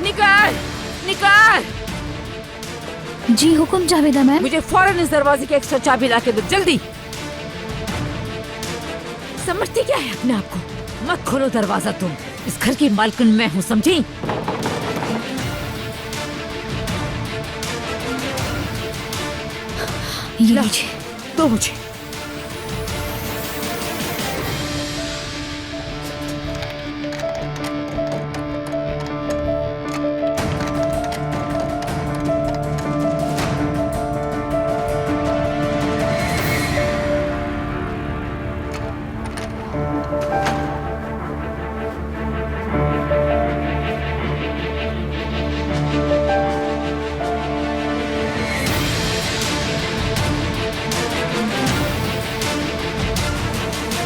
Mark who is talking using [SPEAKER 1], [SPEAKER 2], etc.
[SPEAKER 1] निकाल निकाल।
[SPEAKER 2] जी हुकुम जावेदा मैम।
[SPEAKER 1] मुझे फौरन इस दरवाजे की एक्स्ट्रा चाबी ला के दो, जल्दी। समझती क्या है अपने आप को? मत खोलो दरवाजा तुम, इस घर की मालकिन मैं हूँ, समझी?
[SPEAKER 2] ये
[SPEAKER 1] ला,
[SPEAKER 2] लीजिए।
[SPEAKER 1] दो मुझे।